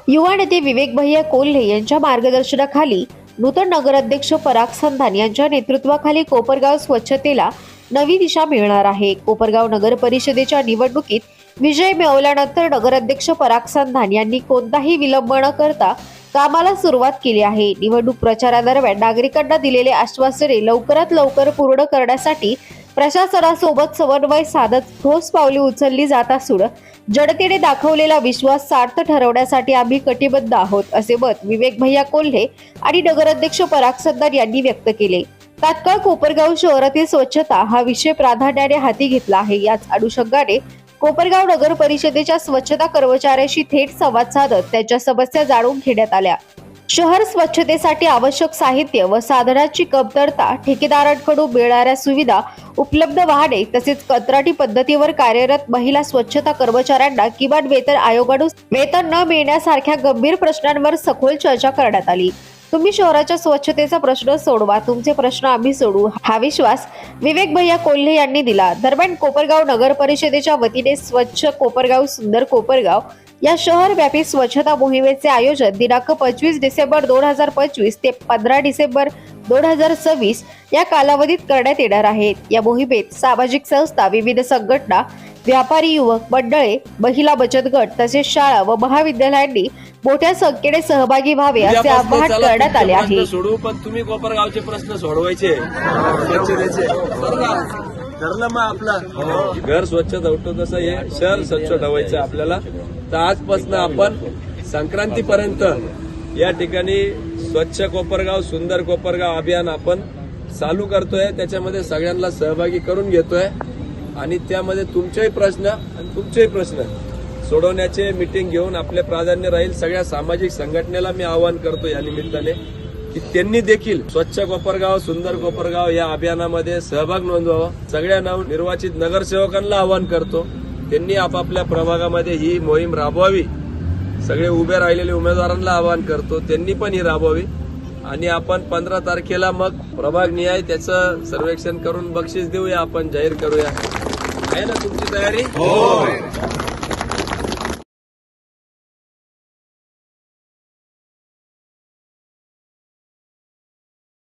युवा नेते विवेक भैया कोल्हे यांच्या मार्गदर्शनाखाली नूतन नगराध्यक्ष पराग संधान यांच्या नेतृत्वाखाली कोपरगाव स्वच्छतेला नवी दिशा मिळणार आहे। कोपरगाव नगर परिषदेच्या निवडणुकीत विजय मिळवल्यानंतर नगराध्यक्ष पराग संधान यांनी कोणताही विलंब न करता कामाला सुरुवात केली आहे। निवडणूक प्रचारादरम्यान नागरिकांना दिलेले आश्वासने लवकरात लवकर पूर्ण करण्यासाठी प्रशासनासोबत समन्वय साधत ठोस पावले उचलली जात असून जनतेने दाखवलेला विश्वास सार्थ ठरवण्यासाठी आम्ही कटिबद्ध आहोत, असे मत विवेक भैया कोल्हे आणि नगराध्यक्ष पराग संधान यांनी व्यक्त केले। तात्काळ कोपरगाव शहरातील स्वच्छता हा विषय प्राधान्याने हाती घेतला आहे। याच अनुषंगाने कोपरगाव नगर परिषदेच्या स्वच्छता कर्मचाऱ्यांशी थेट संवाद साधत त्यांच्या समस्या जाणून घेण्यात आल्या। शहर स्वच्छतेसाठी आवश्यक साहित्य व साधनांची कमतरता, ठेकेदारांकडून मिळणाऱ्या सुविधा, उपलब्ध वाहने तसेच कंत्राटी पद्धतीवर कार्यरत महिला स्वच्छता कर्मचाऱ्यांना किमान वेतन आयोगानुसार वेतन न मिळण्यासारख्या गंभीर प्रश्नांवर सखोल चर्चा करण्यात आली। तुम्ही शहराच्या स्वच्छतेचा प्रश्न सोडवा, तुमचे प्रश्न आम्ही सोडवू, हा विश्वास विवेक भैया कोल्हे यांनी दिला। दरम्यान कोपरगाव नगर परिषदेच्या वतीने स्वच्छ कोपरगाव सुंदर कोपरगाव या शहरव्यापी स्वच्छता मोहिमेचे आयोजन दिनांक 25 डिसेंबर 2025 ते 15 डिसेंबर 2026 या कालावधीत करण्यात येणार आहे। या मोहिमेत सामाजिक संस्था, विविध संघटना, व्यापारी, युवक मंडळे, महिला बचत गट तसेच शाळा व महाविद्यालयांनी मोठ्या संख्येने सहभागी व्हावे असे आवाहन करण्यात आले आहे। सोडू पण तुम्ही कोपरगावचे प्रश्न सोडवायचे, स्वच्छतेचे ठरलं मग आपलं घर स्वच्छ ठेवतो तसं हे शहर स्वच्छ ठेवायचं आपल्याला। तर आजपासून आपण संक्रांतीपर्यंत या ठिकाणी स्वच्छ कोपरगाव सुंदर कोपरगाव अभियान आपण चालू करतोय। त्याच्यामध्ये सगळ्यांना सहभागी करून घेतोय आणि त्यामध्ये तुमचेही प्रश्न आणि तुमचेही प्रश्न सोडवण्याचे मीटिंग घेऊन आपले प्राधान्य राहील। सगळ्या सामाजिक संघटनेला मी आवाहन करतो या निमित्ताने की त्यांनी देखील स्वच्छ कोपरगाव सुंदर कोपरगाव या अभियानामध्ये सहभाग नोंदवावा। सगळ्या निर्वाचित नगरसेवकांना आवाहन करतो त्यांनी आपापल्या प्रभागामध्ये ही मोहीम राबवावी। सगळे उभे राहिलेले उमेदवारांना आवाहन करतो त्यांनी पण ही राबवावी आणि आपण 15 तारखेला मग प्रभाग निहाय त्याचं सर्वेक्षण करून बक्षीस देऊया, आपण जाहीर करूया। आहे ना तुमची तयारी? हो।